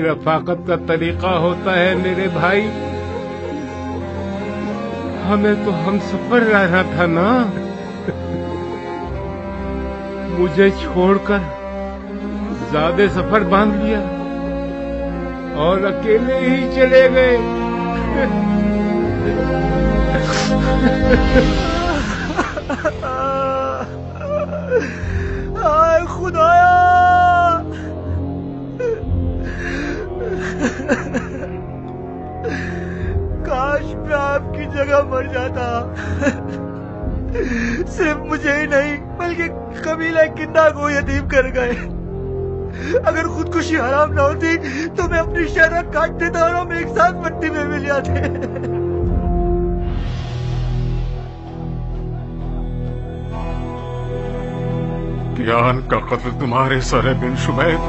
रफाकत का तरीका होता है मेरे भाई। हमें तो हम सफर रहना था ना। मुझे छोड़कर ज्यादा सफर बांध लिया और अकेले ही चले गए। आय खुदाया, काश मैं आपकी जगह मर जाता। सिर्फ मुझे ही नहीं बल्कि कबीला किंदा को यतीम कर गए। अगर खुदकुशी हराम न होती तो मैं अपनी शहरत काट देता और हम एक साथ मट्टी में मिल जाते। कियान का कत्ल तुम्हारे सर है बिन शुबैत।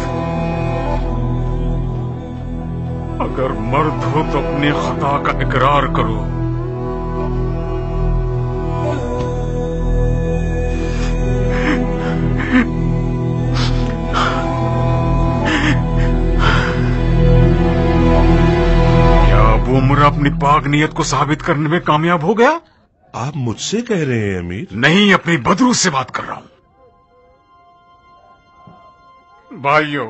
अगर मर्द हो तो अपनी खता का इकरार करो। क्या अबू उमरा अपनी पाक नीयत को साबित करने में कामयाब हो गया? आप मुझसे कह रहे हैं अमीर? नहीं, अपनी बदरूस से बात कर रहा हूं। भाइयों,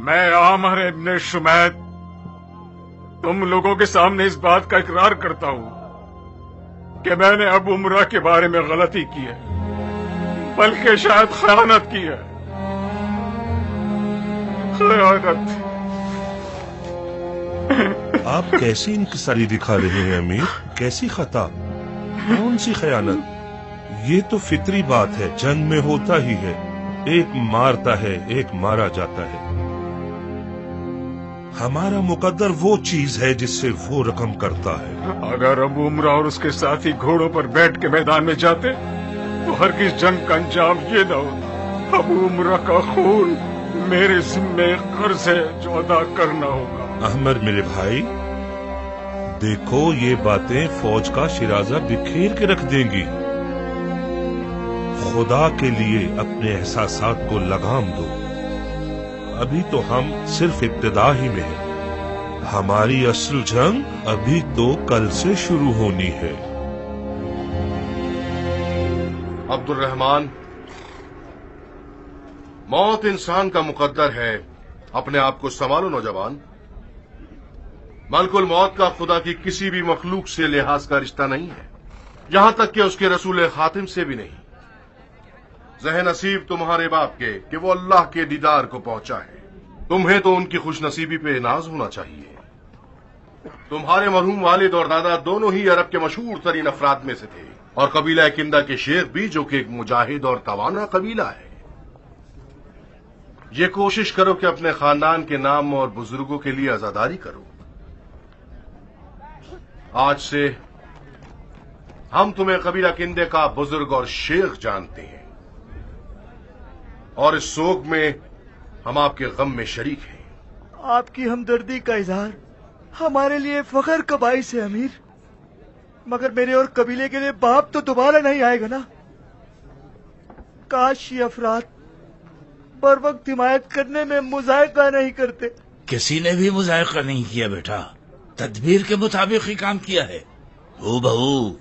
मैं आमर इब्न शुमैत तुम लोगों के सामने इस बात का इकरार करता हूं कि मैंने अबू उमरा के बारे में गलती की है, बल्कि शायद खयानत की है। खयानत। आप कैसी इंकिसारी दिखा रहे हैं अमीर? कैसी खता? कौन सी खयानत? ये तो फितरी बात है, जंग में होता ही है। एक मारता है, एक मारा जाता है। हमारा मुकद्दर वो चीज है जिससे वो रकम करता है। अगर अबू उमरा और उसके साथी घोड़ों पर बैठ के मैदान में जाते तो हरगिज़ जंग का अंजाम ये न होता। अबू उमरा का खून मेरे जिम्मे कर्ज है जो अदा करना होगा। अहमद मेरे भाई, देखो ये बातें फौज का शिराजा बिखेर के रख देंगी। खुदा के लिए अपने एहसासात को लगाम दो। अभी तो हम सिर्फ इब्तिदा ही में हैं। हमारी असल जंग अभी तो कल से शुरू होनी है। अब्दुल रहमान, मौत इंसान का मुकद्दर है। अपने आप को संभालो नौजवान। मलकुल मौत का खुदा की किसी भी मखलूक से लिहाज का रिश्ता नहीं है, यहां तक कि उसके रसूल खातिम से भी नहीं। ज़हन नसीब तुम्हारे बाप के कि वो अल्लाह के दीदार को पहुंचा है। तुम्हें तो उनकी खुशनसीबी पे नाज होना चाहिए। तुम्हारे मरहूम वालिद और दादा दोनों ही अरब के मशहूर तरीन अफराद में से थे, और कबीला किंदा के शेख भी, जो कि एक मुजाहिद और तवाना कबीला है। ये कोशिश करो कि अपने खानदान के नाम और बुजुर्गों के लिए आजादारी करो। आज से हम तुम्हें कबीला किंदे का बुजुर्ग और शेख जानते हैं, और इस सोग में हम आपके गम में शरीक हैं। आपकी हमदर्दी का इजहार हमारे लिए फख्र का बाइस है अमीर, मगर मेरे और कबीले के लिए बाप तो दोबारा नहीं आएगा ना। काश ये अफराद पर वक्त हिमायत करने में मुजायका नहीं करते। किसी ने भी मुजायका नहीं किया बेटा, तदबीर के मुताबिक ही काम किया है। हो बहू,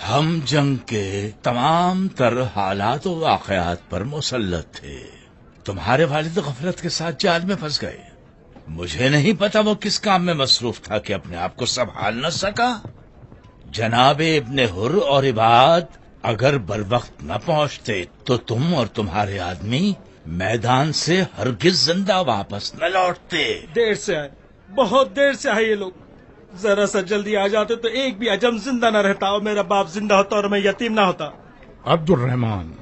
हम जंग के तमाम तर हालात और वाक़यात पर मुसल्लत थे। तुम्हारे वालिद गफलत के साथ जाल में फंस गए। मुझे नहीं पता वो किस काम में मसरूफ था कि अपने आप को संभाल न सका। जनाबे इब्ने हुर और इबाद अगर बरवक्त न पहुंचते तो तुम और तुम्हारे आदमी मैदान से हरगिज जिंदा वापस न लौटते। देर से आए, बहुत देर से आए ये लोग। जरा सा जल्दी आ जाते तो एक भी अजम जिंदा न रहता, और मेरा बाप जिंदा होता और मैं यतीम ना होता। अब्दुल रहमान,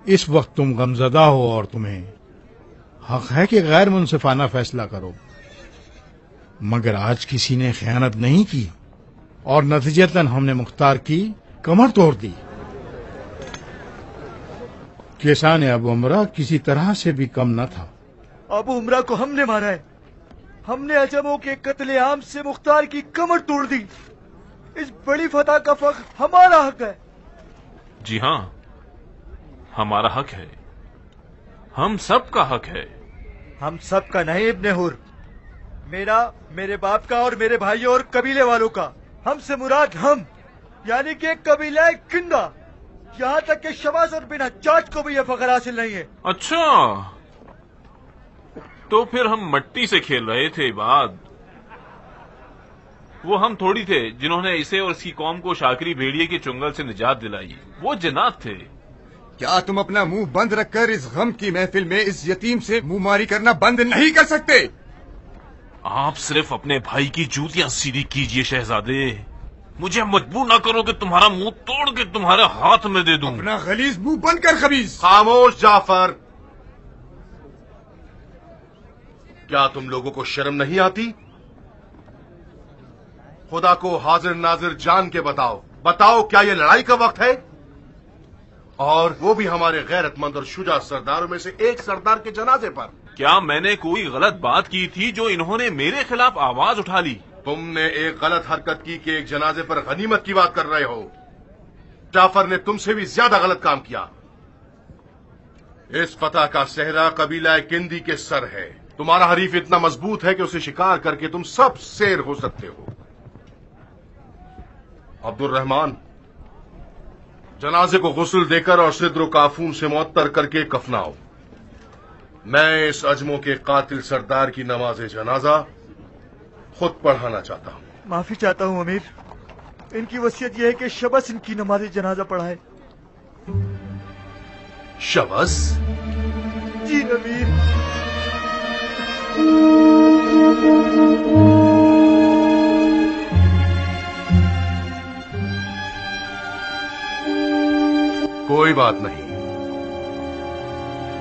इस वक्त तुम गमजदा हो और तुम्हें हक है कि गैर मुनसिफाना फैसला करो, मगर आज किसी ने खयानत नहीं की और नतीजतन हमने मुख्तार की कमर तोड़ दी। किसान अबू उमरा किसी तरह से भी कम न था। अबू उमरा को हमने मारा है। हमने अजमों के कत्ले आम से मुख्तार की कमर तोड़ दी। इस बड़ी फतह का फख्र हमारा हक है। जी हाँ, हमारा हक है। ہم سب کا حق ہے. ہم سب کا نہیں ابن حر، میرا، میرے باپ کا اور میرے بھائیوں اور قبیلے والوں کا. ہم سے مراد ہم یعنی کہ قبیلہ کندہ، یہاں تک کہ شباز اور بن حجاج کو بھی یہ فخر حاصل نہیں ہے. اچھا، تو پھر ہم مٹی سے کھیل رہے تھے عباد. وہ ہم تھوڑی تھے جنہوں نے اسے اور اس کی قوم کو شاکری بھیڑیے کے چنگل سے نجات دلائی. وہ جنات تھے. کیا تم اپنا منہ بند رکھ کر اس غم کی محفل میں اس یتیم سے منہ ماری کرنا بند نہیں کر سکتے؟ آپ صرف اپنے بھائی کی جوتیاں سیدھی کیجئے شہزادے. مجھے مجبور نہ کرو کہ تمہارا منہ توڑ کے تمہارے ہاتھ میں دے دوں. اپنا غلیظ منہ بند کر خبیث. خاموش جعفر. کیا تم لوگوں کو شرم نہیں آتی؟ خدا کو حاضر ناظر جان کے بتاؤ کیا یہ لڑائی کا وقت ہے؟ اور وہ بھی ہمارے غیرت مند اور شجاع سرداروں میں سے ایک سردار کے جنازے پر. کیا میں نے کوئی غلط بات کی تھی جو انہوں نے میرے خلاف آواز اٹھا لی؟ تم نے ایک غلط حرکت کی کہ ایک جنازے پر غنیمت کی بات کر رہے ہو. جعفر نے تم سے بھی زیادہ غلط کام کیا. اس فتح کا صحرا قبیلہ کندی کے سر ہے. تمہارا حریف اتنا مضبوط ہے کہ اسے شکار کر کے تم سب سیر ہو سکتے ہو. عبد الرحمان، جنازے کو غسل دے کر اور صدر و کافون سے معطر کر کے کفناؤ. میں اس اجموں کے قاتل سردار کی نماز جنازہ خود پڑھانا چاہتا ہوں. معافی چاہتا ہوں امیر، ان کی وصیت یہ ہے کہ شبس ان کی نماز جنازہ پڑھائے. شبس؟ جی امیر. کوئی بات نہیں،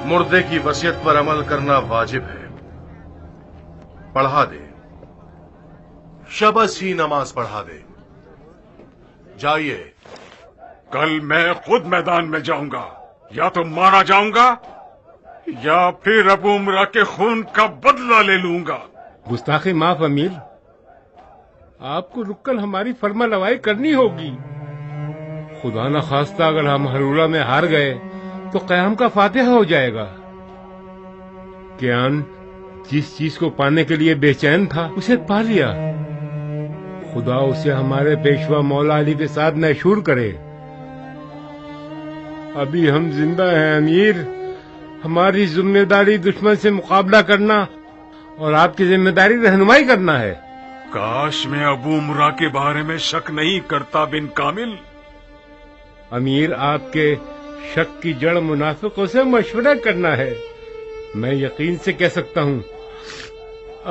مردے کی وصیت پر عمل کرنا واجب ہے. پڑھا دے، شبس ہی نماز پڑھا دے. جائیے. کل میں خود میدان میں جاؤں گا، یا تو مارا جاؤں گا یا پھر ابو عمرہ کے خون کا بدلہ لے لوں گا. گستاخی معاف امیر، آپ کو رک کر ہماری فرما روائی کرنی ہوگی. خدا نہ خواستہ اگر ہم ہرولہ میں ہار گئے تو قیام کا فاتحہ ہو جائے گا. کیان جس چیز کو پانے کے لیے بے چین تھا اسے پا لیا. خدا اسے ہمارے پیشوا مولا علی کے ساتھ محشور کرے. ابھی ہم زندہ ہیں امیر. ہماری ذمہ داری دشمن سے مقابلہ کرنا اور آپ کی ذمہ داری رہنمائی کرنا ہے. کاش میں ابو عمرہ کے بارے میں شک نہیں کرتا بن کامل. امیر، آپ کے شک کی جڑ منافقوں سے مشورہ کرنا ہے. میں یقین سے کہہ سکتا ہوں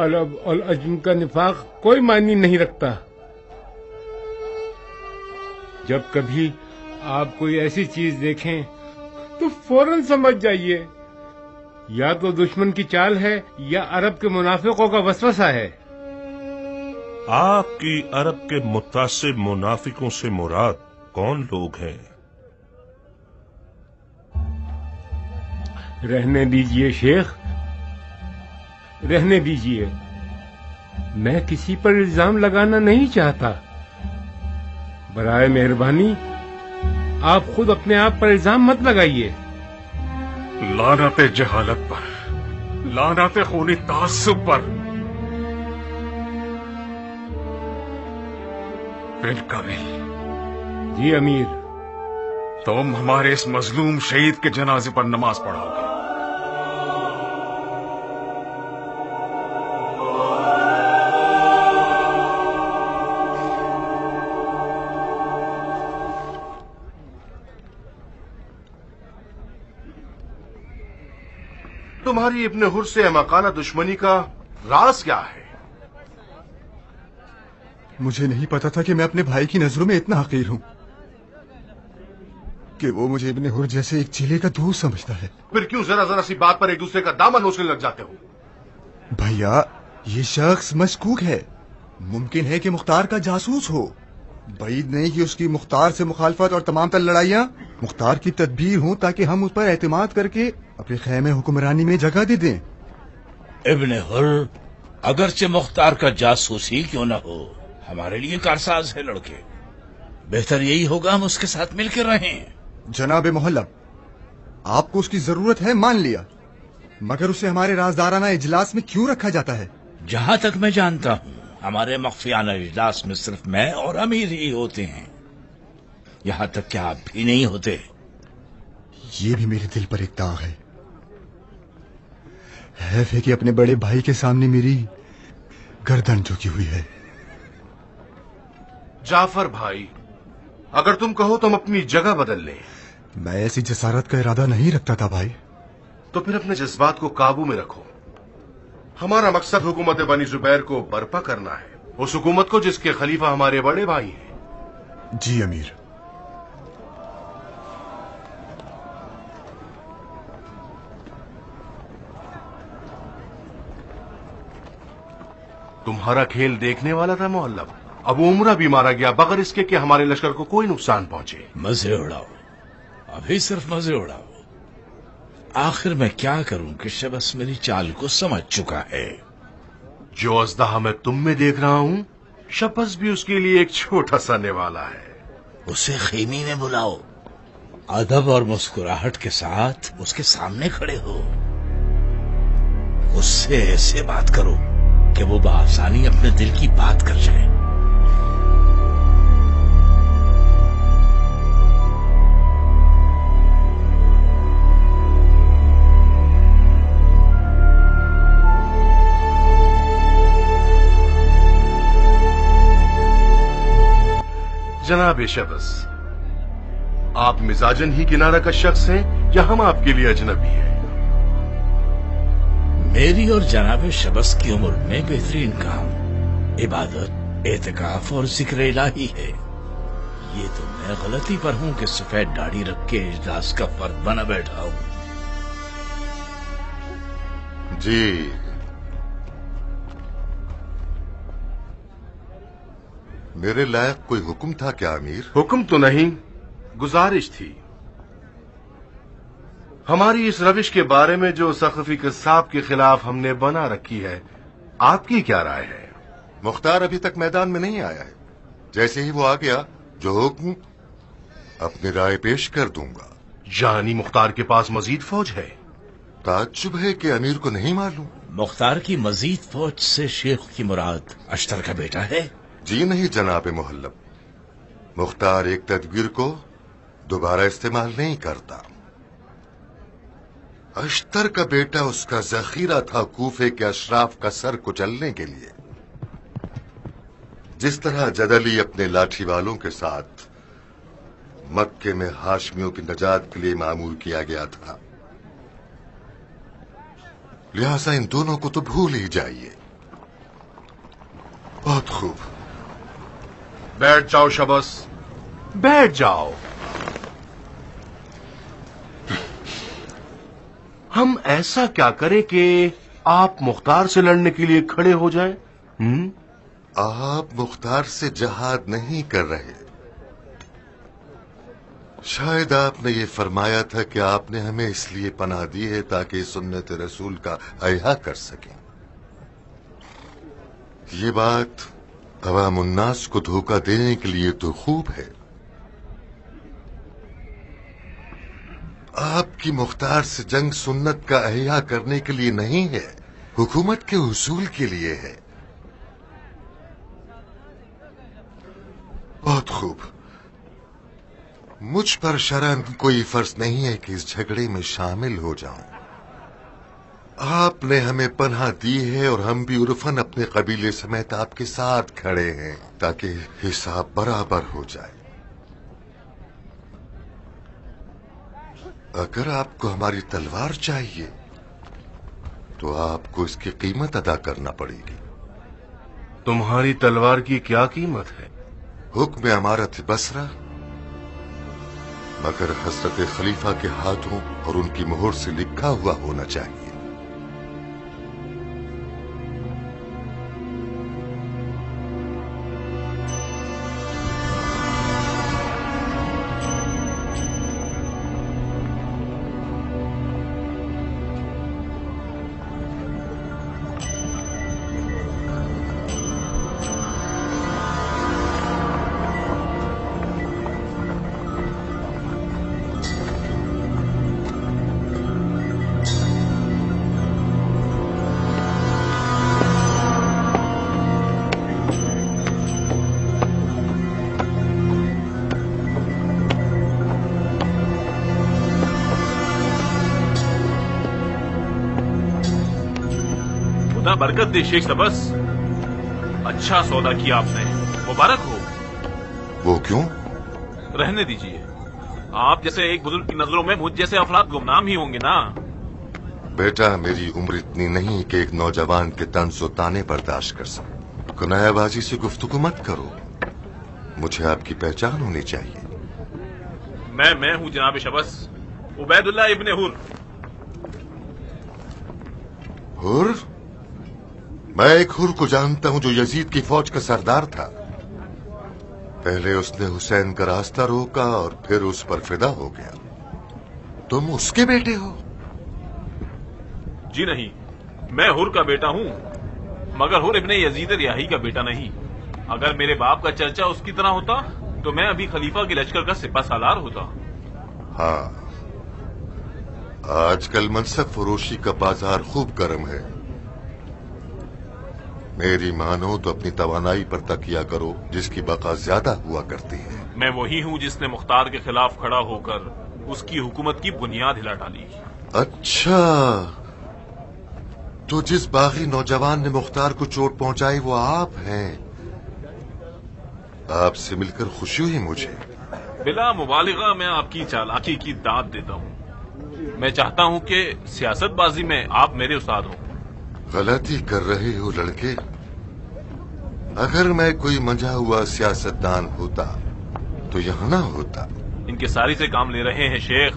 عرب اور عجم کا نفاق کوئی معنی نہیں رکھتا. جب کبھی آپ کوئی ایسی چیز دیکھیں تو فوراً سمجھ جائیے یا تو دشمن کی چال ہے یا عرب کے منافقوں کا وسوسہ ہے. آپ کی عرب کے متعصب منافقوں سے مراد کون لوگ ہیں؟ رہنے دیجئے شیخ، رہنے دیجئے. میں کسی پر الزام لگانا نہیں چاہتا. برائے مہربانی آپ خود اپنے آپ پر الزام مت لگائیے. لعنت جہالت پر، لعنت خونی تعصب پر. بن کامل. جی امیر. تم ہمارے اس مظلوم شہید کے جنازے پر نماز پڑھاؤ گے. تمہاری ابن حر سے احمقانہ دشمنی کا راز کیا ہے؟ مجھے نہیں پتا تھا کہ میں اپنے بھائی کی نظروں میں اتنا حقیر ہوں کہ وہ مجھے ابن حر جیسے ایک چیلے کا دوست سمجھتا ہے. پھر کیوں ذرا ذرا سی بات پر ایک دوسرے کا دامن نوچنے لگ جاتے ہو؟ بھیا، یہ شخص مشکوک ہے. ممکن ہے کہ مختار کا جاسوس ہو. بعید نہیں کہ اس کی مختار سے مخالفت اور تمام تر لڑائیاں مختار کی تدبیر ہوں تاکہ ہم اس پر اعتماد کر کے اپنے خیمے حکمرانی میں جگہ دے دیں. ابن حر اگرچہ مختار کا جاسوس ہی کیوں نہ ہو، ہمارے لیے کارساز ہے لڑکے. بہتر یہی ہوگا ہم اس کے ساتھ مل کے رہیں. جناب محلب، آپ کو اس کی ضرورت ہے مان لیا، मगर उसे हमारे राजदाराना इजलास में क्यों रखा जाता है? जहां तक मैं जानता हूं, हमारे मख्फियाना इजलास में सिर्फ मैं और अमीर ही होते हैं। यहां तक कि आप भी नहीं होते। ये भी मेरे दिल पर एक दाग है। हैफ है कि अपने बड़े भाई के सामने मेरी गर्दन झुकी हुई है। जाफर भाई, अगर तुम कहो तो हम अपनी जगह बदल लें। मैं ऐसी जसारत का इरादा नहीं रखता था भाई। तो फिर अपने जज्बात को काबू में रखो। हमारा मकसद हुकूमत बनी जुबैर को बर्पा करना है, उस हुकूमत को जिसके खलीफा हमारे बड़े भाई हैं। जी अमीर। तुम्हारा खेल देखने वाला था मुअल्लब। अबू उमरा भी मारा गया बगैर इसके कि हमारे लश्कर को कोई नुकसान पहुंचे। मजे उड़ाओ, अभी सिर्फ मजे उड़ाओ। आखिर मैं क्या करूं कि शबस मेरी चाल को समझ चुका है। जो अज़दहा मैं तुम में देख रहा हूं, शबस भी उसके लिए एक छोटा सा निवाला है। उसे खेमी में बुलाओ, अदब और मुस्कुराहट के साथ उसके सामने खड़े हो। उससे ऐसे बात करो कि वो बआसानी अपने दिल की बात कर जाए। जनाब शबस, आप मिजाजन ही किनारा का शख्स हैं या हम आपके लिए अजनबी हैं? मेरी और जनाब शबस की उम्र में बेहतरीन काम इबादत, एतकाफ और जिक्र इलाही है। ये तो मैं गलती पर हूं कि सफेद दाढ़ी रख के इजलास का फर्द बना बैठा हूं। जी, मेरे लायक कोई हुक्म था क्या अमीर? हुक्म तो नहीं, गुजारिश थी। हमारी इस रविश के बारे में जो सखफी कस्साब के खिलाफ हमने बना रखी है, आपकी क्या राय है? मुख्तार अभी तक मैदान में नहीं आया है। जैसे ही वो आ गया, जो हुक्म अपनी राय पेश कर दूंगा। यानी मुख्तार के पास मजीद फौज है? ताज्जुब है कि अमीर को नहीं मालूम। मुख्तार की मजीद फौज से शेख की मुराद अश्तर का बेटा है? जी नहीं जनाब मुहल्लब, मुख्तार एक तदबीर को दोबारा इस्तेमाल नहीं करता। अश्तर का बेटा उसका जखीरा था कूफे के अशराफ का सर कुचलने के लिए। जिस तरह जदली अपने लाठी वालों के साथ मक्के में हाशमियों की नजात के लिए मामूर किया गया था, लिहाजा इन दोनों को तो भूल ही जाइए। बहुत खूब, बैठ जाओ शबस, बैठ जाओ। हम ऐसा क्या करें कि आप मुख्तार से लड़ने के लिए खड़े हो जाएं? आप मुख्तार से जहाद नहीं कर रहे। शायद आपने ये फरमाया था कि आपने हमें इसलिए पनाह दी है ताकि सुन्नत रसूल का अहया कर सकें। ये बात अवामुन्नास को धोखा देने के लिए तो खूब है। आपकी मुख्तार से जंग सुन्नत का अहया करने के लिए नहीं है, हुकूमत के उसूल के लिए है। बहुत खूब, मुझ पर शरन कोई फर्ज नहीं है कि इस झगड़े में शामिल हो जाऊं। आपने हमें पनाह दी है और हम भी उर्फन अपने कबीले समेत आपके साथ खड़े हैं ताकि हिसाब बराबर हो जाए। अगर आपको हमारी तलवार चाहिए तो आपको इसकी कीमत अदा करना पड़ेगी। तुम्हारी तलवार की क्या कीमत है? हुक्म अमारत बसरा, मगर हजरत खलीफा के हाथों और उनकी मोहर से लिखा हुआ होना चाहिए। बरकत दे शेख सबस। अच्छा सौदा किया आपने, मुबारक हो। वो क्यों? रहने दीजिए, आप जैसे एक बुजुर्ग की नजरों में मुझ जैसे अफराद गुमनाम ही होंगे ना। बेटा, मेरी उम्र इतनी नहीं कि एक नौजवान के तंज और ताने बर्दाश्त कर सकूं। कनायाबाजी से गुफ्तगू मत करो, मुझे आपकी पहचान होनी चाहिए। मैं हूँ जनाब शबस, उबैदुल्लाह इब्ने हुर। हुर? मैं एक हुर को जानता हूँ जो यजीद की फौज का सरदार था। पहले उसने हुसैन का रास्ता रोका और फिर उस पर फिदा हो गया। तुम उसके बेटे हो? जी नहीं, मैं हुर का बेटा हूँ, मगर हुर इब्ने यजीद रियाही का बेटा नहीं। अगर मेरे बाप का चर्चा उसकी तरह होता तो मैं अभी खलीफा के लश्कर का सिपा सालार होता। हाँ, आजकल मनसब फरोशी का बाजार खूब गर्म है। मेरी मानो तो अपनी तवानाई पर तकिया करो, जिसकी बका ज्यादा हुआ करती है। मैं वही हूँ जिसने मुख्तार के खिलाफ खड़ा होकर उसकी हुकूमत की बुनियाद हिला डाली। अच्छा, तो जिस बागी नौजवान ने मुख्तार को चोट पहुंचाई वो आप हैं। आपसे मिलकर खुशी हुई मुझे। बिला मुबालिगा मैं आपकी चालाकी की दाद देता हूँ। मैं चाहता हूँ कि सियासतबाजी में आप मेरे उस्ताद हो। गलती कर रहे हो लड़के। अगर मैं कोई मंझा हुआ सियासतदान होता तो यहाँ ना होता। इनके सारी से काम ले रहे हैं शेख।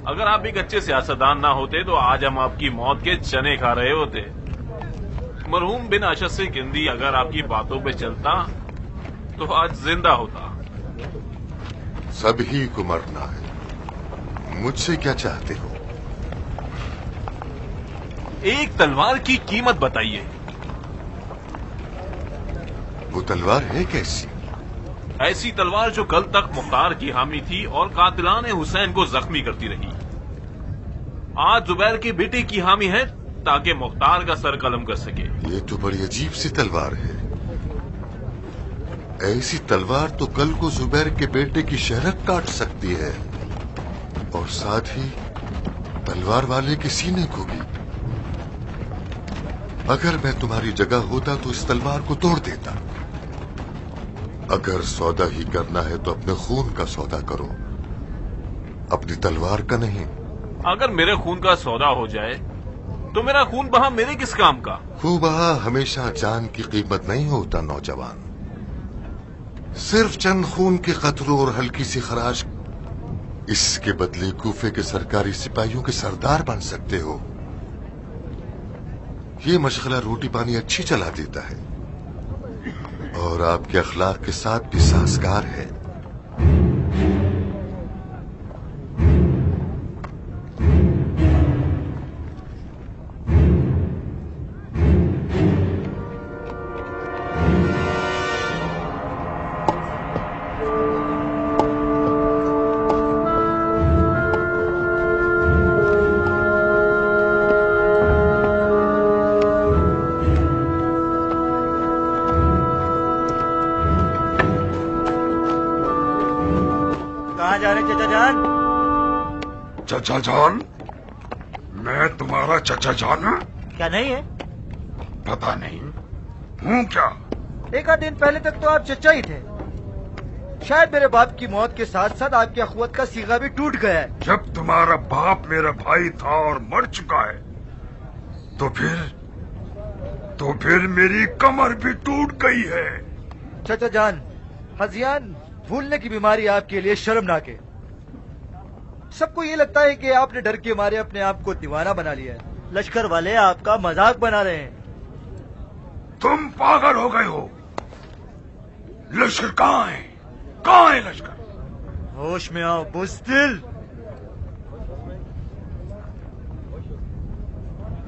अगर आप एक अच्छे सियासतदान ना होते तो आज हम आपकी मौत के चने खा रहे होते। मरहूम बिन अशद से किंदी अगर आपकी बातों पे चलता तो आज जिंदा होता। सभी को मरना है, मुझसे क्या चाहते हो? एक तलवार की कीमत बताइए। वो तलवार है कैसी? ऐसी तलवार जो कल तक मुख्तार की हामी थी और कातिलान हुसैन को जख्मी करती रही। आज जुबैर के बेटे की हामी है ताकि मुख्तार का सर कलम कर सके। ये तो बड़ी अजीब सी तलवार है। ऐसी तलवार तो कल को जुबैर के बेटे की शहरत काट सकती है और साथ ही तलवार वाले के सीने को भी। अगर मैं तुम्हारी जगह होता तो इस तलवार को तोड़ देता। अगर सौदा ही करना है तो अपने खून का सौदा करो, अपनी तलवार का नहीं। अगर मेरे खून का सौदा हो जाए तो मेरा खून बहा मेरे किस काम का? खून बहा हमेशा जान की कीमत नहीं होता नौजवान। सिर्फ चंद खून के कतरों और हल्की सी खराश, इसके बदले कूफे के सरकारी सिपाहियों के सरदार बन सकते हो। ये मशगला रोटी पानी अच्छी चला देता है और आपके अखलाक के साथ भी साजगार है। चचा जान? मैं तुम्हारा चचा जान हूँ? क्या नहीं है? पता नहीं हूँ क्या? एक आध दिन पहले तक तो आप चचा ही थे। शायद मेरे बाप की मौत के साथ साथ आपकी अखुवत का सीगा भी टूट गया है। जब तुम्हारा बाप मेरा भाई था और मर चुका है तो फिर मेरी कमर भी टूट गई है। चचा जान, हजियान भूलने की बीमारी आपके लिए शर्मनाक है। सबको ये लगता है कि आपने डर के मारे अपने आप को दीवाना बना लिया है। लश्कर वाले आपका मजाक बना रहे हैं। तुम पागल हो गए हो। लश्कर कहाँ है? कहाँ है लश्कर? होश में आओ बुज़दिल।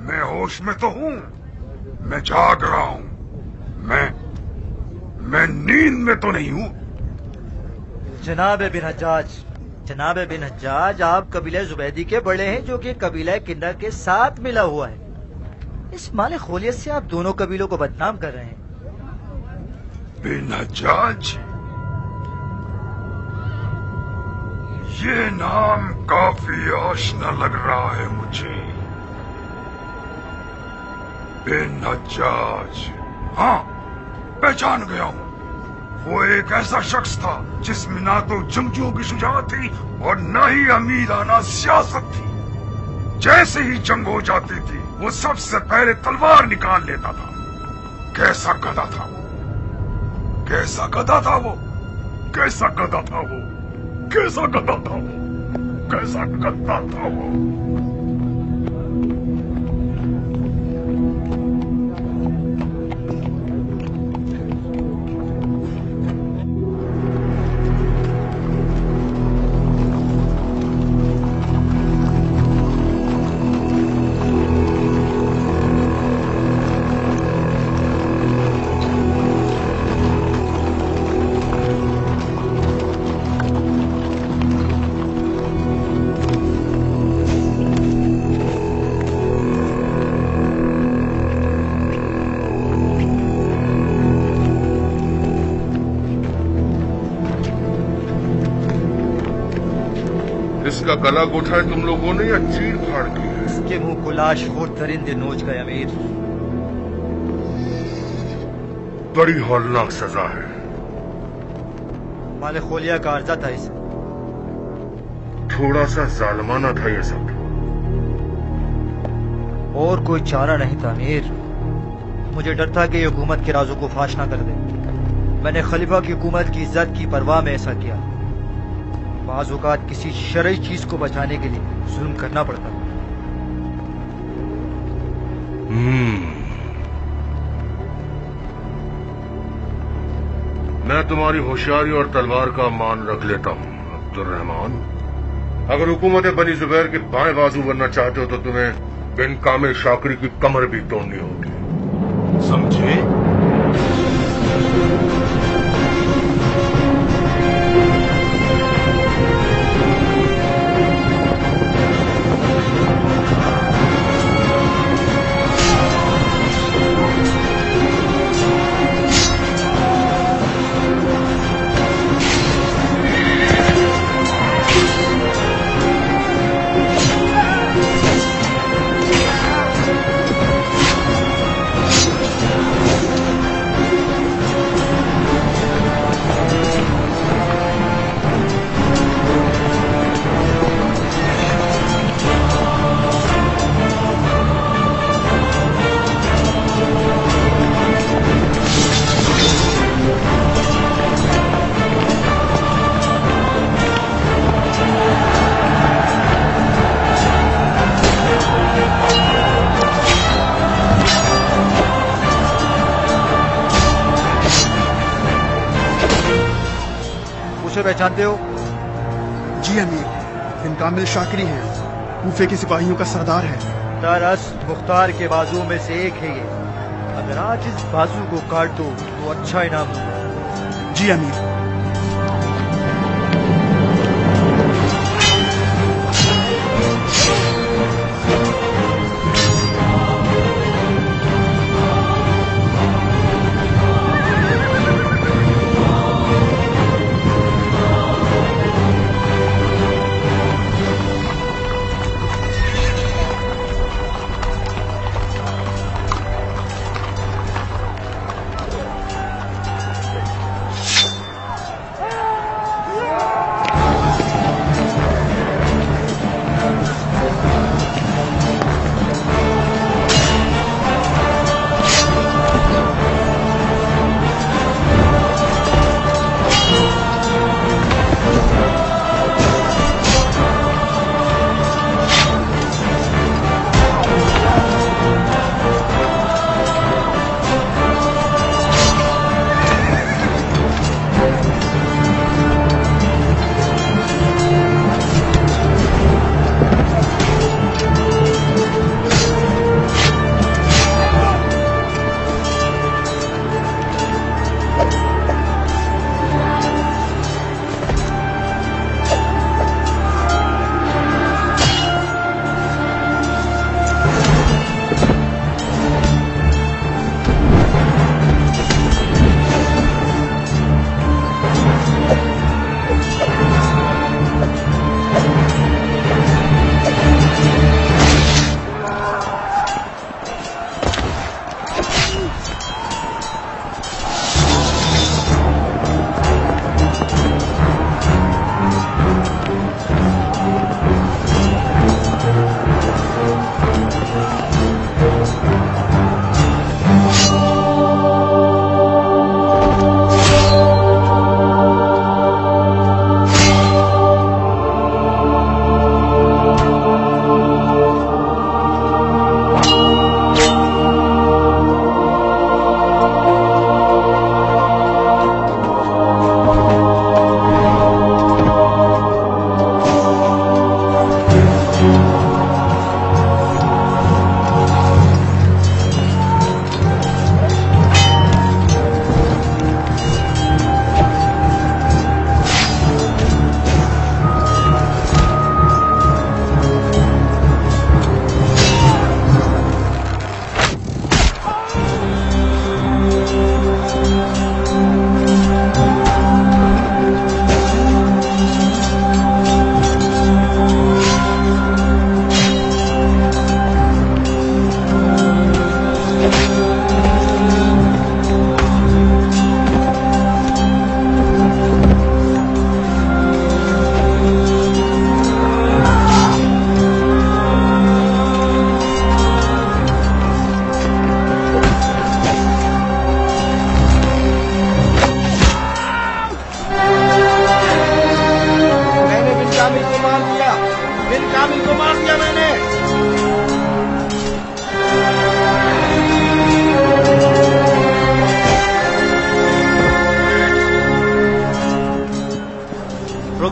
मैं होश में तो हूँ, मैं जाग रहा हूँ। मैं नींद में तो नहीं हूँ। जनाब बिन हज्जाज, आप कबीले जुबैदी के बड़े हैं जो कि कबीला किंदा के साथ मिला हुआ है। इस माले खोलियत से आप दोनों कबीलों को बदनाम कर रहे हैं। बिन हज्जाज, ये नाम काफी आशना लग रहा है मुझे। बिन हज्जाज। हाँ, पहचान गया हूँ। वो एक ऐसा शख्स था जिसमें ना तो जंगजुओं की शुजाअत थी और न ही अमीराना सियासत थी। जैसे ही जंग हो जाती थी वो सबसे पहले तलवार निकाल लेता था। कैसा गधा था वो, कैसा गधा था वो, कैसा गधा था वो, कैसा गधा था वो, कैसा गधा था वो। इसका गला घोटा है तुम लोगों ने या चीर फाड़ की है? इसके मुंह को लाशखोर दरिंदे नोच गए अमीर। बड़ी हौलनाक सजा है। माले खोलिया का अर्जा था इसे। थोड़ा सा जालमाना था ये सब। और कोई चारा नहीं था अमीर। मुझे डर था कि ये हुकूमत के राजों को फाश ना कर दे। मैंने खलीफा की हुकूमत की इज्जत की परवाह में ऐसा किया। बाज़ औक़ात किसी शरई चीज को बचाने के लिए जुल्म करना पड़ता। मैं तुम्हारी होशियारी और तलवार का मान रख लेता हूँ अब्दुर्रहमान। अगर हुकूमत बनी जुबैर के बाएं बाजू बनना चाहते हो तो तुम्हें बिन कामिल शाकरी की कमर भी तोड़नी होगी, समझे? पहचानते हो? जी अमीर, बिन कामिल शाकरी हैं, कूफे के सिपाहियों का सरदार है। दरअसल मुख्तार के बाजू में से एक है ये। अगर आज इस बाजू को काट दो तो अच्छा इनाम दूंगा। जी अमीर।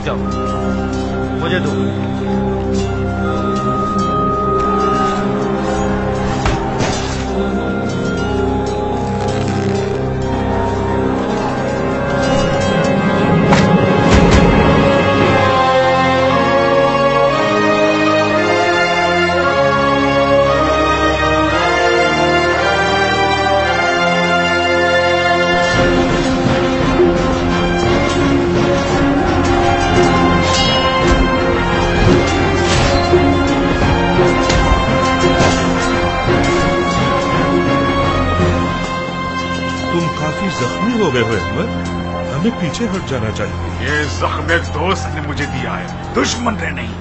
जाओ, मुझे दो। जख्मी हो गए हो अहमद, हमें पीछे हट जाना चाहिए। ये जख्म एक दोस्त ने मुझे दिया है, दुश्मन ने नहीं।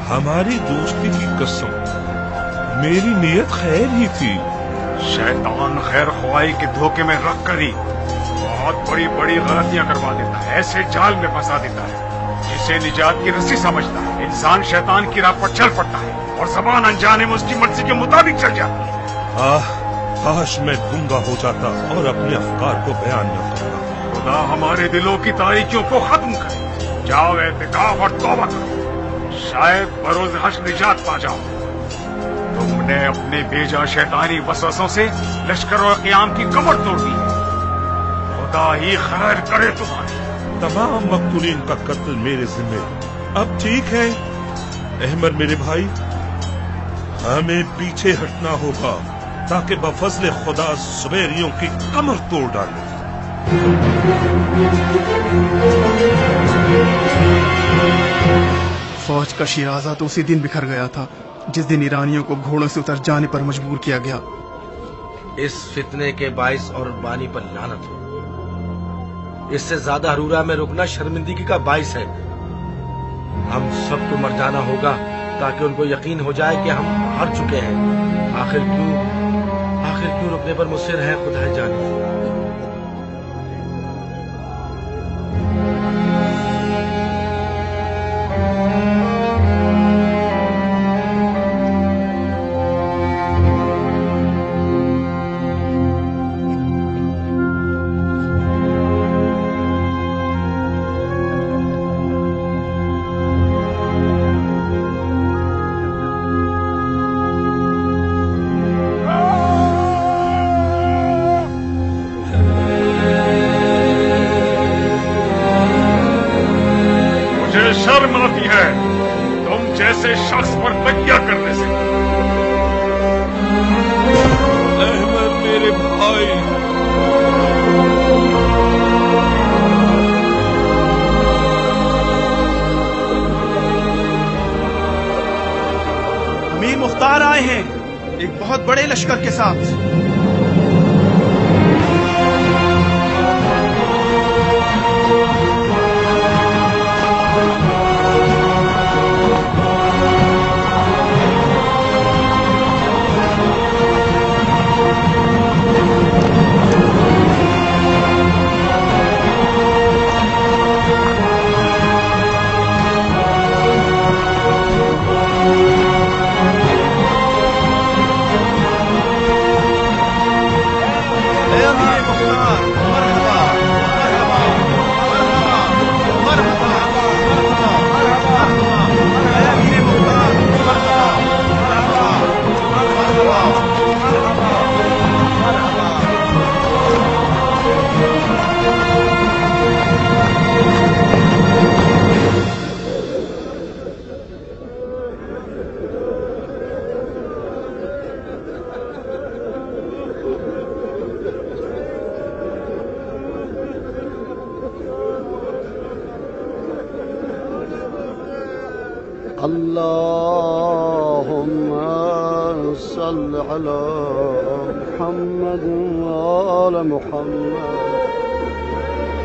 हमारी दोस्ती की कसम, मेरी नीयत खैर ही थी। शैतान खैर ख्वाही के धोखे में रख कर ही बहुत बड़ी बड़ी गलतियां करवा देता है, ऐसे जाल में फंसा देता है जिसे निजात की रस्सी समझता है। इंसान शैतान की राह पर चल पड़ता है और ज़बान अनजाने में उसकी मर्जी के मुताबिक चल जाती है। काश मैं गूंगा हो जाता और अपने अफकार को बयान न करता। खुदा हमारे दिलों की तारीकियों को खत्म करे। जाओ एहतिकाफ और तौबा करो, शायद बरोज हश्र निजात पा जाओ। तुमने अपने बेजा शैतानी वसवसों से लश्कर और क़याम की कमर तोड़ दी है। खुदा ही खैर करे तुम्हारी। तमाम मकतूलीन का कत्ल मेरे जिम्मे। अब ठीक है अहमद मेरे भाई, हमें पीछे हटना होगा ताकि बफज़ल खुदा ज़ुबैरियों की कमर तोड़ डाले। फौज का शिराजा तो उसी दिन बिखर गया था जिस दिन ईरानियों को घोड़ों से उतर जाने पर मजबूर किया गया। इस फितने के बाइस और बानी पर लानत हो। इससे ज्यादा हरूरा में रुकना शर्मिंदगी का बाइस है। हम सबको मर जाना होगा ताकि उनको यकीन हो जाए कि हम हार चुके हैं। आखिर क्यों रुकने पर मुझसे है खुदा जाने। शर्म आती है तुम जैसे शख्स पर तकिया करने से। अहमद मेरे भाई, अमीर मुख्तार आए हैं एक बहुत बड़े लश्कर के साथ। Allahumma salli ala Muhammad wa ala Muhammad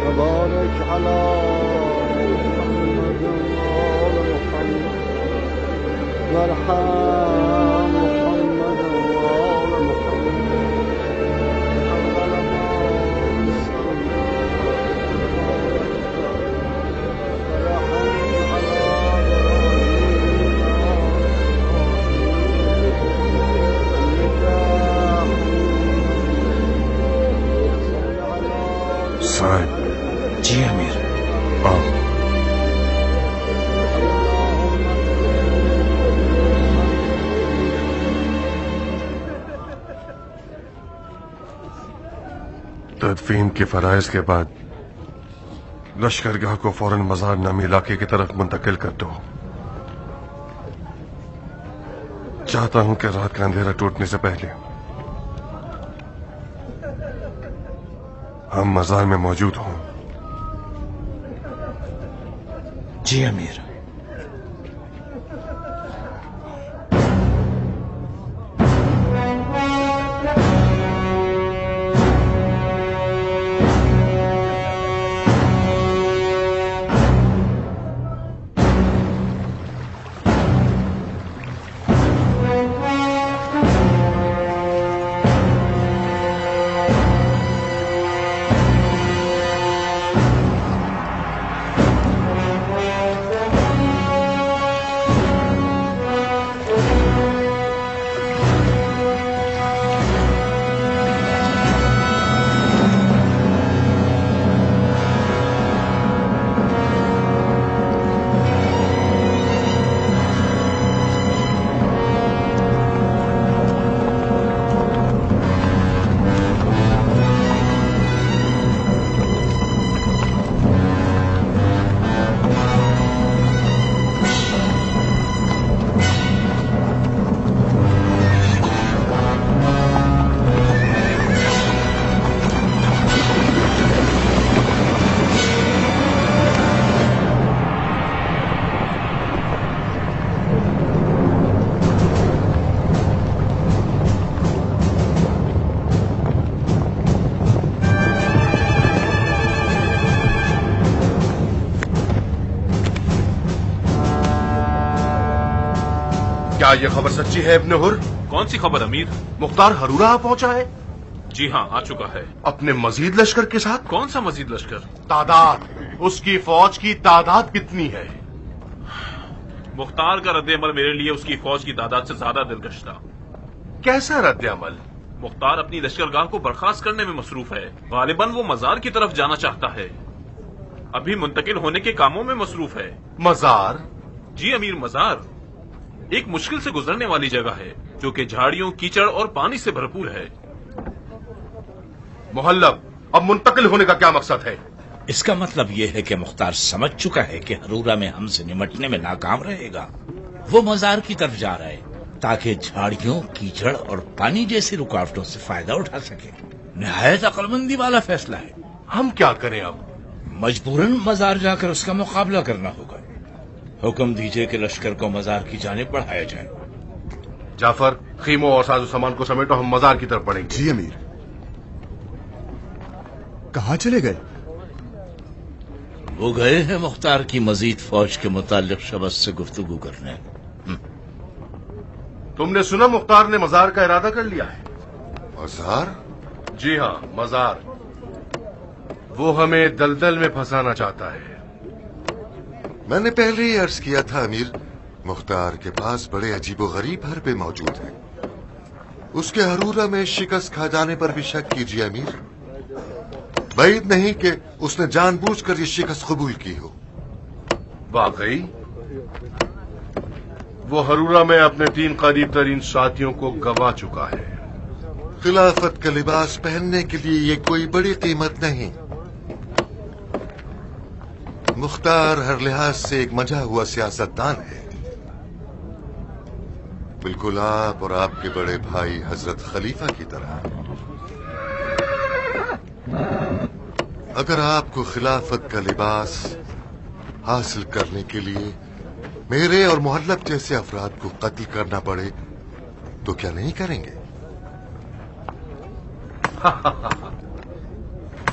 wa barik ala Muhammad wa ala Muhammad warham Muhammad wa ala Muhammad साहब। जी अमीर। आओ। तदफीन के फराइज के बाद लश्करगाह को फौरन मजार नामी इलाके की तरफ मुंतकिल कर दो। चाहता हूं कि रात का अंधेरा टूटने से पहले हम मजार में मौजूद हों। जी अमीर। क्या ये खबर सच्ची है इब्न हुर? कौन सी खबर अमीर? मुख्तार हरूरा आ पहुंचा है? जी हाँ, आ चुका है। अपने मजीद लश्कर के साथ? कौन सा मजीद लश्कर? तादाद, उसकी फौज की तादाद कितनी है? मुख्तार का रद्द-ए-अमल मेरे लिए उसकी फौज की तादाद से ज्यादा दिलकश था। कैसा रद्द-ए-अमल? मुख्तार अपनी लश्करगाह को बर्खास्त करने में मसरूफ है। गालिबन वो मजार की तरफ जाना चाहता है। अभी मुंतकिल होने के कामों में मसरूफ है। मजार? जी अमीर, मजार एक मुश्किल से गुजरने वाली जगह है जो कि झाड़ियों, कीचड़ और पानी से भरपूर है। मुहल्लब, अब मुंतकिल होने का क्या मकसद है? इसका मतलब यह है कि मुख्तार समझ चुका है कि हरूरा में हमसे निमटने में नाकाम रहेगा। वो मजार की तरफ जा रहा है ताकि झाड़ियों, कीचड़ और पानी जैसी रुकावटों से फायदा उठा सके। निहायत अक्लमंदी वाला फैसला है। हम क्या करें अब? मजबूरन मजार जाकर उसका मुकाबला करना होगा। हुक्म दीजिए कि लश्कर को मजार की जानिब बढ़ाया जाए। जाफर, खीमों और साजो सामान को समेटो, हम मजार की तरफ बढ़ेंगे। जी अमीर। कहाँ चले गए? वो गए हैं मुख्तार की मजीद फौज के मुतालिक शबस से गुफ्तगू करने। तुमने सुना मुख्तार ने मजार का इरादा कर लिया है? मजार? जी हाँ, मजार। वो हमें दलदल में फंसाना चाहता है। मैंने पहले ही अर्ज किया था अमीर, मुख्तार के पास बड़े अजीबोगरीब हरबे मौजूद हैं। उसके हरूरा में शिकस्त खा जाने पर भी शक कीजिए अमीर। बैद नहीं कि उसने जानबूझकर ये शिकस्त कबूल की हो। वाकई वो हरूरा में अपने 3 करीब तरीन साथियों को गंवा चुका है। खिलाफत का लिबास पहनने के लिए ये कोई बड़ी कीमत नहीं। मुख्तार हर लिहाज से एक मजा हुआ सियासतदान है, बिल्कुल आप और आपके बड़े भाई हजरत खलीफा की तरह। अगर आपको खिलाफत का लिबास हासिल करने के लिए मेरे और मोहल्लब जैसे अफराद को कत्ल करना पड़े तो क्या नहीं करेंगे?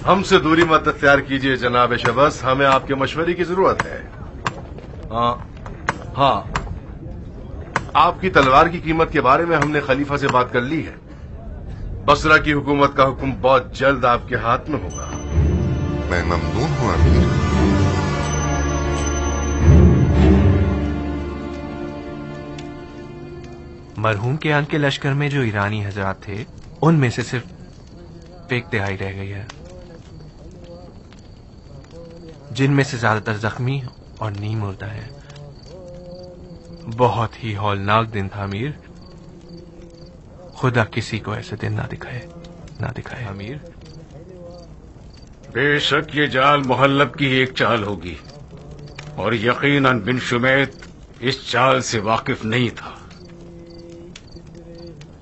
हमसे दूरी मत अख्तियार कीजिए जनाब शबस, हमें आपके मशवरे की जरूरत है। हाँ, आपकी तलवार की कीमत के बारे में हमने खलीफा से बात कर ली है। बसरा की हुकूमत का हुक्म बहुत जल्द आपके हाथ में होगा। मैं ममनून हूं अमीर। मरहूम के आन के लश्कर में जो ईरानी हजरात थे, उनमें से सिर्फ 1/3 रह गई है, जिनमें से ज्यादातर जख्मी और नीम मुर्दा है। बहुत ही हौलनाक दिन था अमीर। खुदा किसी को ऐसे दिन ना दिखाए अमीर। بے شک یہ جال محلب کی ایک چال ہوگی، اور یقیناً بن شمیت اس چال سے واقف نہیں تھا۔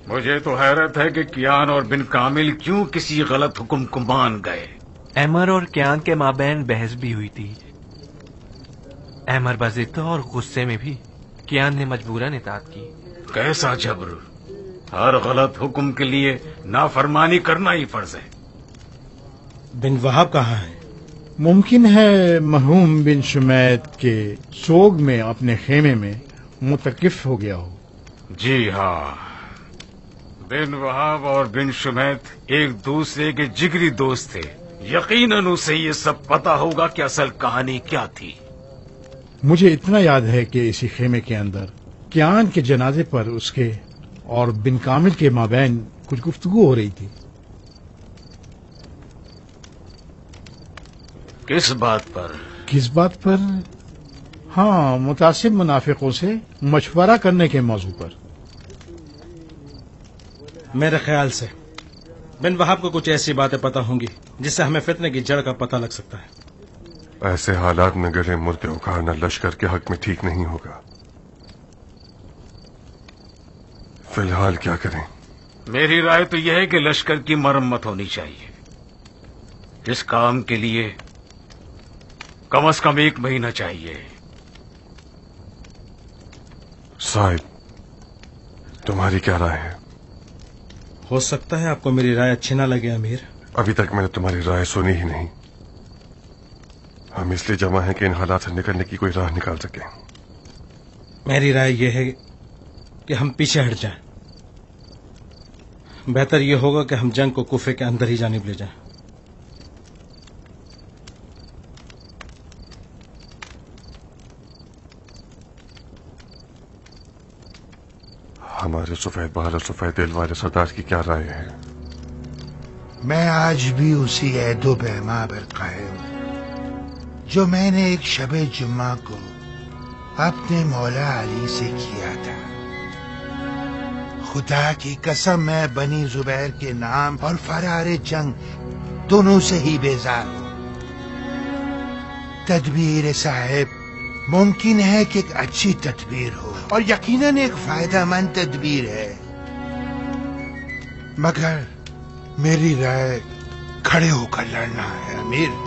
مجھے تو حیرت ہے کہ کیان اور بن کامل کیوں کسی غلط حکم کو مان گئے۔ ایمر اور کیان کے مابین بحث بھی ہوئی تھی۔ ایمر بضد اور غصے میں بھی کیان نے مجبوراً اطاعت کی۔ کیسا جبر! ہر غلط حکم کے لیے نافرمانی کرنا ہی فرض ہے۔ بن وہاب کہاں ہے؟ ممکن ہے مرحوم بن شمیت کے سوگ میں اپنے خیمے میں متقف ہو گیا ہو۔ جی ہاں، بن وہاب اور بن شمیت ایک دوسرے کے جگری دوست تھے۔ یقیناً اسے یہ سب پتا ہوگا کہ اصل کہانی کیا تھی۔ مجھے اتنا یاد ہے کہ اسی خیمے کے اندر کیان کے جنازے پر اس کے اور بن کامل کے مابین کچھ گفتگو ہو رہی تھی۔ کس بات پر؟ کس بات پر؟ ہاں، متعصب منافقوں سے مشورہ کرنے کے موضوع پر۔ میرے خیال سے بن وہاب کو کچھ ایسی باتیں پتہ ہوں گی جس سے ہمیں فتنے کی جڑ کا پتہ لگ سکتا ہے۔ ایسے حالات میں گلے مردے اکھاڑنا لشکر کے حق میں ٹھیک نہیں ہوگا۔ فی الحال کیا کریں؟ میری رائے تو یہ ہے کہ لشکر کی مرمت ہونی چاہیے۔ اس کام کے لیے کم از کم 1 مہینہ چاہیے۔ صاحب، تمہاری کیا رائے ہے؟ ہو سکتا ہے آپ کو میری رائے اچھی نہ لگے امیر۔ ابھی تک میں نے تمہاری رائے سنی ہی نہیں۔ ہم اس لیے جمع ہیں کہ ان حالات سے نکلنے کی کوئی راہ نکال سکیں۔ میری رائے یہ ہے کہ ہم پیچھے ہٹ جائیں۔ بہتر یہ ہوگا کہ ہم جنگ کو کوفے کے اندر ہی جانب لے جائیں۔ ہمارے سفید بال اور سفید دل والے سردار کی کیا رائے ہے؟ میں آج بھی اسی عہد و پیما پر قائم ہوں جو میں نے ایک شب جمعہ کو اپنے مولا علی سے کیا تھا۔ خدا کی قسم میں بنی زبیر کے نام اور فرار جنگ دونوں سے ہی بیزار ہوں۔ تدبیر صاحب ممکن ہے کہ ایک اچھی تدبیر ہو اور یقیناً ایک فائدہ مند تدبیر ہے، مگر میری رائے کھڑے ہو کر لڑنا ہے امیر۔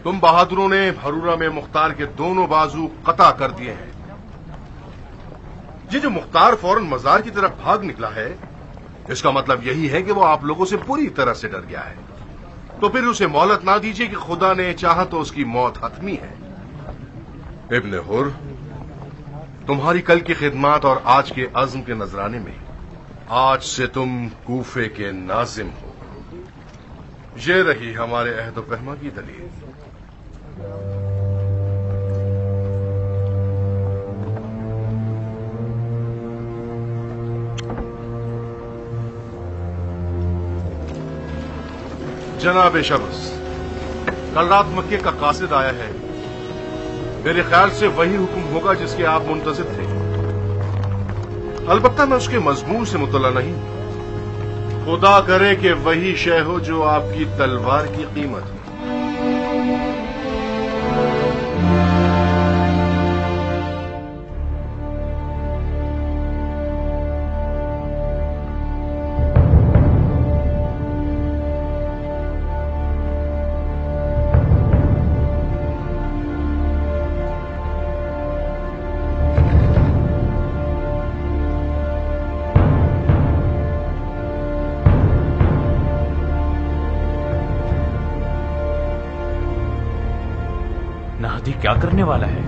تم بہادروں نے بھرورا میں مختار کے دونوں بازو قطع کر دیے ہیں۔ یہ جو مختار فوراً مزار کی طرف بھاگ نکلا ہے، اس کا مطلب یہی ہے کہ وہ آپ لوگوں سے پوری طرح سے ڈر گیا ہے۔ تو پھر اسے مہلت نہ دیجیے کہ خدا نے چاہا تو اس کی موت حتمی ہے۔ ابن حر، تمہاری کل کی خدمات اور آج کے عزم کے نذرانے میں آج سے تم کوفے کے ناظم ہو۔ یہ رہی ہمارے عہد و پیما کی دلیل۔ جناب شمس، کل رات مکے کا قاصد آیا ہے۔ میرے خیال سے وہی حکم ہوگا جس کے آپ منتظر تھے۔ البتہ میں اس کے مضمون سے مطلع نہیں۔ خدا کرے کہ وہی شے ہو جو آپ کی تلوار کی قیمت ہو۔ نہدی کیا کرنے والا ہے؟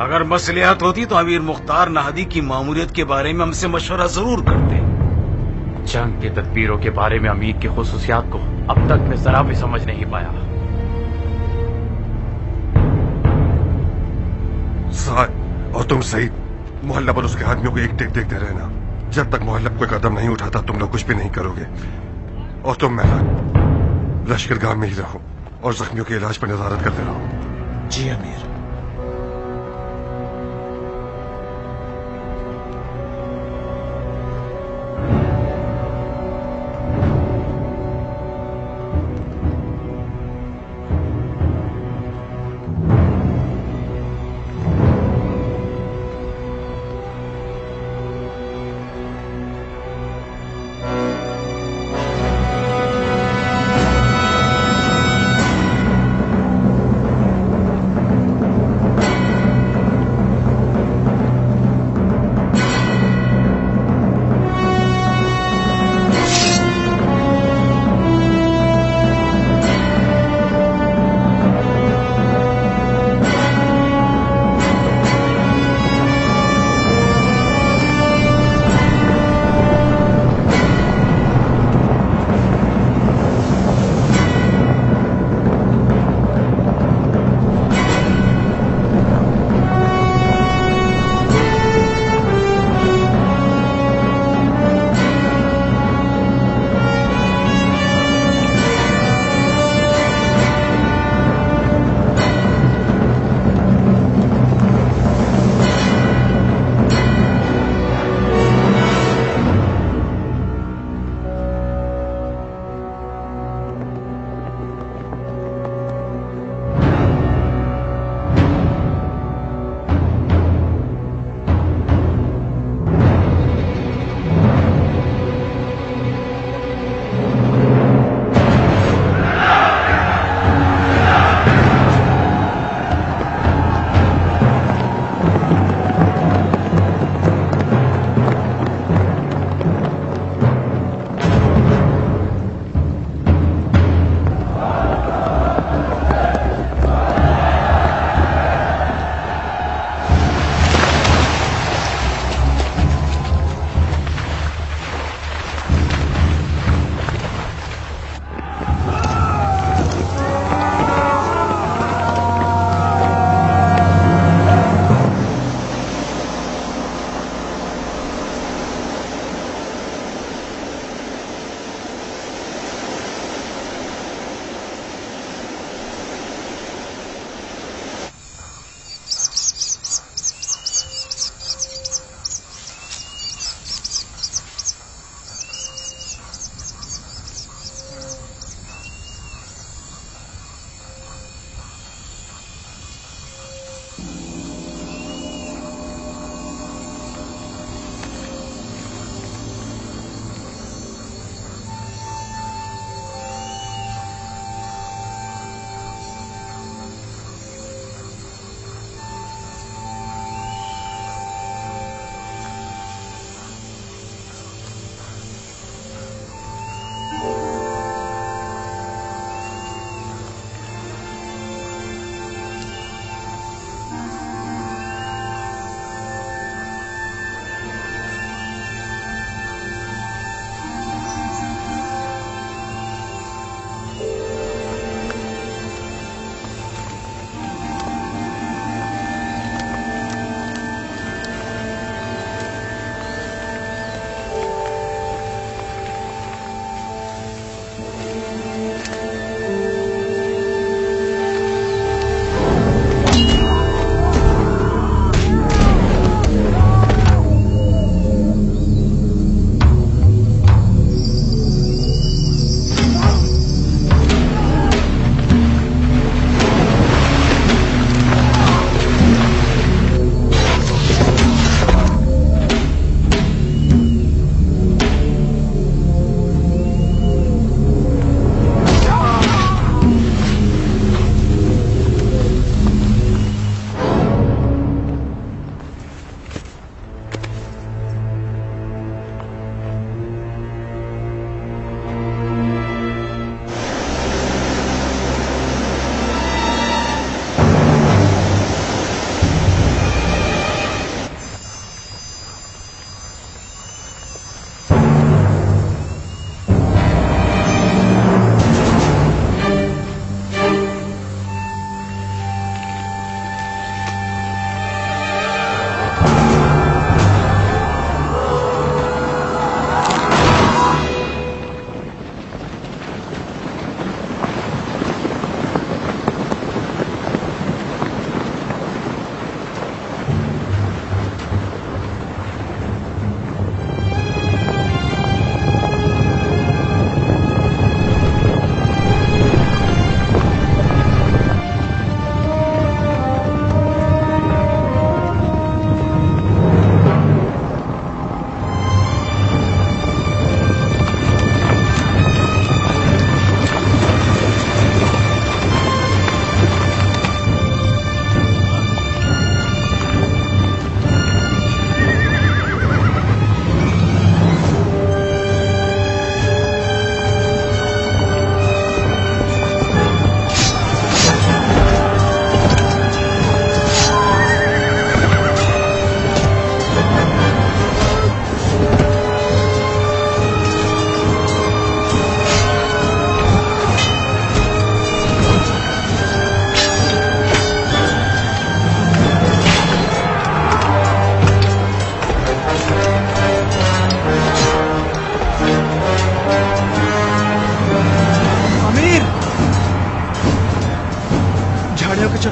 اگر مصلحت ہوتی تو امیر مختار نہدی کی ماموریت کے بارے میں ہم سے مشورہ ضرور کرتے۔ جنگ کے تدبیروں کے بارے میں امیر کی خصوصیات کو اب تک میں ذرا بھی سمجھ نہیں پایا۔ साद और तुम सईद मोहल्ला पर उसके आदमियों को एक टेक देखते रहना। जब तक मोहल्ला कोई कदम नहीं उठाता तुम लोग कुछ भी नहीं करोगे। और तुम मेहरान लश्करगाह में ही रहो और जख्मियों के इलाज पर नजारत करते रहो। जी अमीर।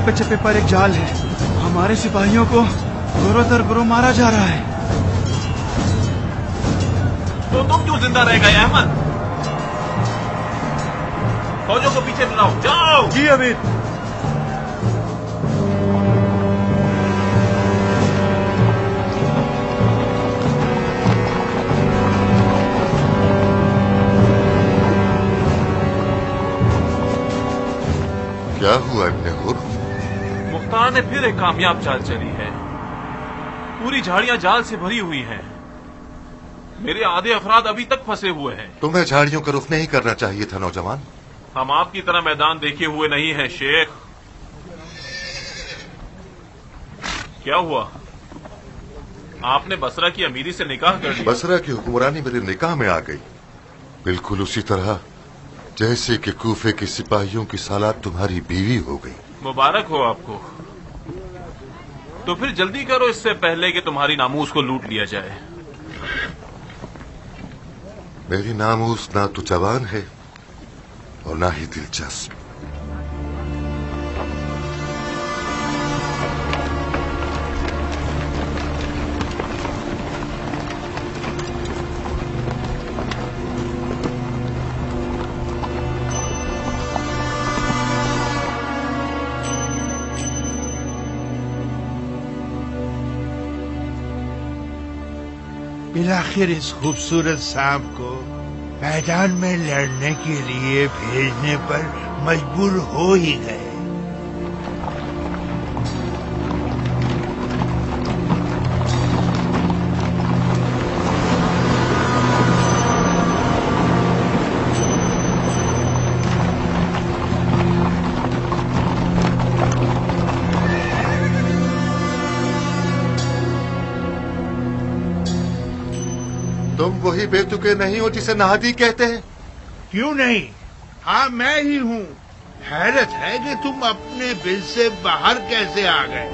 चप्पे चप्पे पर एक जाल है। हमारे सिपाहियों को गुरो दर गुरो मारा जा रहा है। तो तुम क्यों जिंदा रह गए अहमद? फौजों को पीछे बुलाओ, जाओ। जी अमीर। क्या हुआ इब्ने हुर? मुख्तार ने फिर एक कामयाब चाल चली है। पूरी झाड़ियां जाल से भरी हुई हैं। मेरे आधे अफराद अभी तक फंसे हुए हैं। तुम्हें झाड़ियों का रुख नहीं करना चाहिए था नौजवान। हम आपकी तरह मैदान देखे हुए नहीं हैं शेख। क्या हुआ? आपने बसरा की अमीरी से निकाह कर लिया? बसरा की हुक्मरानी मेरे निकाह में आ गई, बिल्कुल उसी तरह जैसे कि कूफे के सिपाहियों की सालात तुम्हारी बीवी हो गई। मुबारक हो आपको। तो फिर जल्दी करो इससे पहले कि तुम्हारी नामूस को लूट लिया जाए। मेरी नामूस ना तो जवान है और ना ही दिलचस्प। बिलाखिर इस खूबसूरत सांप को मैदान में लड़ने के लिए भेजने पर मजबूर हो ही गए। तुम वही बेतुके नहीं हो जिसे नाहदी कहते हैं? क्यों नहीं, हाँ मैं ही हूँ। हैरत है कि तुम अपने बिल से बाहर कैसे आ गए।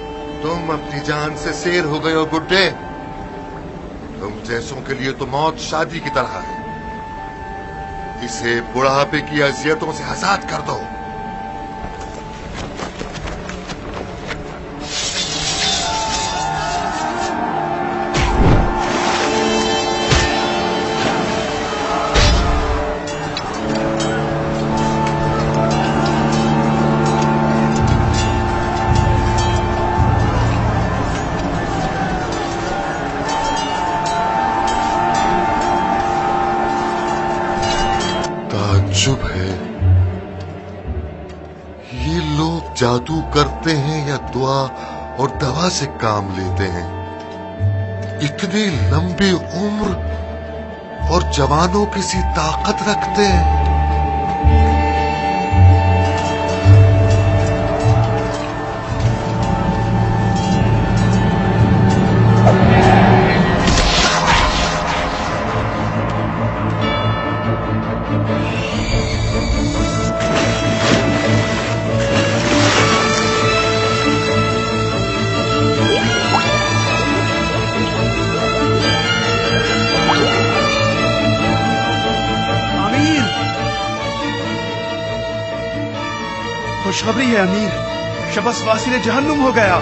तुम अपनी जान से शेर हो गए हो गुड्डे। तुम जैसों के लिए तो मौत शादी की तरह है। इसे बुढ़ापे की अजियतों से आजाद कर दो। ताज्जुब है, ये लोग जादू करते हैं या दुआ और दवा से काम लेते हैं? इतनी लंबी उम्र और जवानों की सी ताकत रखते हैं। खुशखबरी है अमीर, शबस वासिल जहन्नुम हो गया।